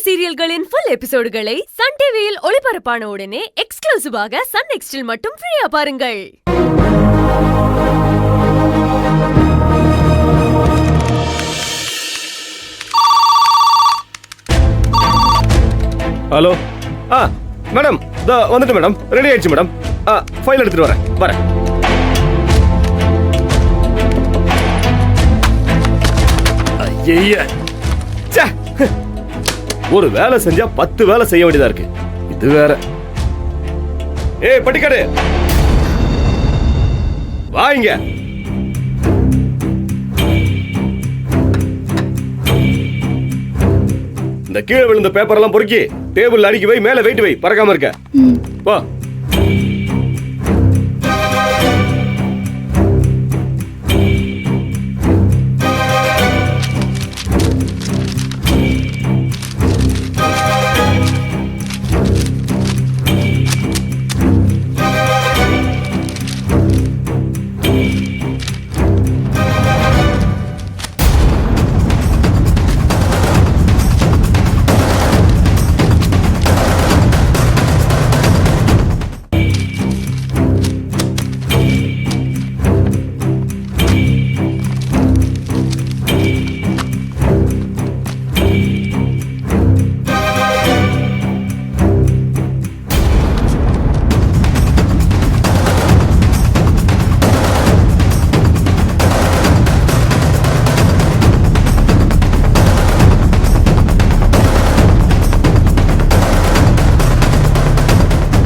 சீரியல்களின் full எபிசோடுகளை Sun டிவியில் ஒளிபரப்பான உடனே எக்ஸ்க்ளூசிவாக சன் நெக்ஸ்டில் மட்டும் ஃப்ரீயா பாருங்கள். ஹலோ மேடம் வந்துட்டு மேடம், ரெடி ஆயிடுச்சு மேடம். ஃபைல் எடுத்துட்டு வரேன். ஐயா, ஒரு வேலை செஞ்சா 10 வேலை செய்ய வேண்டியதா இருக்கு. இது வேற. ஏய் பட்டிக்காடு, வாங்க. இந்த கீழே விழுந்த பேப்பர் எல்லாம் பொறுக்கி டேபிள் அடுக்கி வை, மேல வெயிட் வை, பறக்காம இருக்க. வா.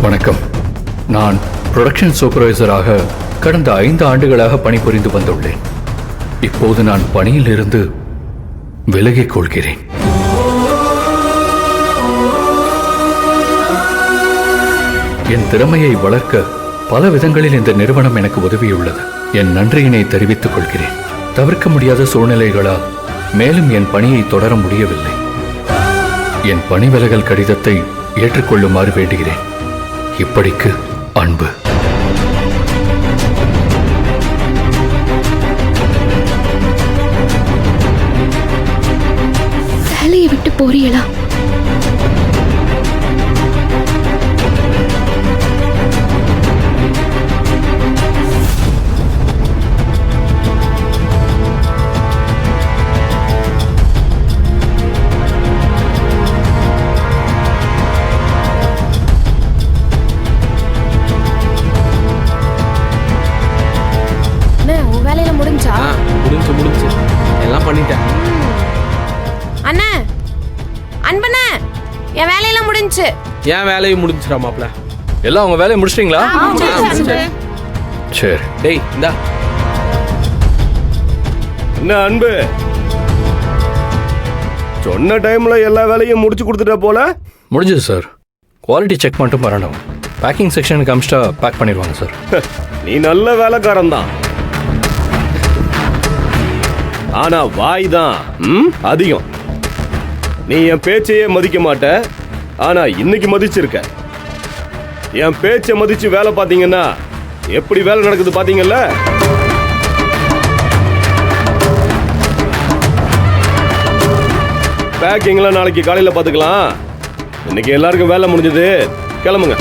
வணக்கம். நான் புரொடக்ஷன் சூப்பர்வைசராக கடந்த 5 ஆண்டுகளாக பணிபுரிந்து வந்துள்ளேன். இப்போது நான் பணியில் இருந்து விலகிக் கொள்கிறேன். என் திறமையை வளர்க்க பல விதங்களில் இந்த நிறுவனம் எனக்கு உதவியுள்ளது. என் நன்றியினை தெரிவித்துக் கொள்கிறேன். தவிர்க்க முடியாத சூழ்நிலைகளால் மேலும் என் பணியை தொடர முடியவில்லை. என் பணி விலகல் கடிதத்தை ஏற்றுக்கொள்ளுமாறு வேண்டுகிறேன். இப்படிக்கு அன்பு. வேலையை விட்டு போறீங்களா? முடிஞ்சு எல்லாம் பண்ணிட்டேன். அண்ணா, அன்பண்ணா, என் வேலையெல்லாம் முடிஞ்சு. என் வேலையும் முடிஞ்சுடா மாப்ள. எல்லாம் உங்க வேலையை முடிச்சிட்டீங்களா? சரி. டேய் இந்தா. என்ன அன்பு, சொன்ன டைம்ல எல்லா வேலையும் முடிச்சு கொடுத்துட்ட போல. முடிஞ்சது சார். குவாலிட்டி செக் மட்டும் பண்ணணும். பேக்கிங் செக்ஷனுக்கு அமிச்சிட்டா பேக் பண்ணிடுவாங்க சார். நீ நல்ல வேலைக்காரன் தான், ஆனா வாய் தான் அதிகம். நீ என் பேச்சையே மதிக்க மாட்ட, ஆனா இன்னைக்கு மதிச்சிருக்க. என் பேச்சை மதிச்சு வேலை பார்த்தீங்கன்னா எப்படி வேலை நடக்குது பாத்தீங்கல்ல. பேக்கிங்லாம் நாளைக்கு காலையில பாத்துக்கலாம். இன்னைக்கு எல்லாருக்கும் வேலை முடிஞ்சது, கிளம்புங்க.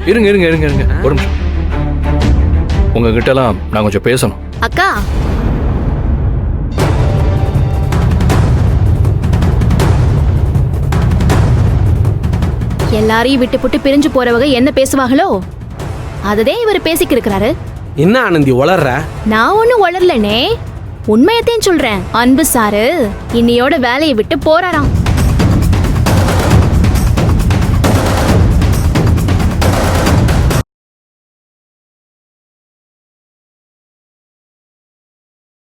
இருங்க ஒரு நிமிஷம். உங்ககிட்ட எல்லாம் நான் கொஞ்சம் பேசணும். அக்கா, எல்லாரையும் விட்டு போட்டு பிரிஞ்சு போறவங்க என்ன பேசுவாங்களோ அதே இவர் பேசிக்க இருக்கிறாரு. என்ன ஆனந்தி வளர்ற? நான் ஒண்ணும் வளரலனே, உண்மையத்தையும் சொல்றேன். அன்பு சாரு இன்னையோட வேலையை விட்டு போறாராம்.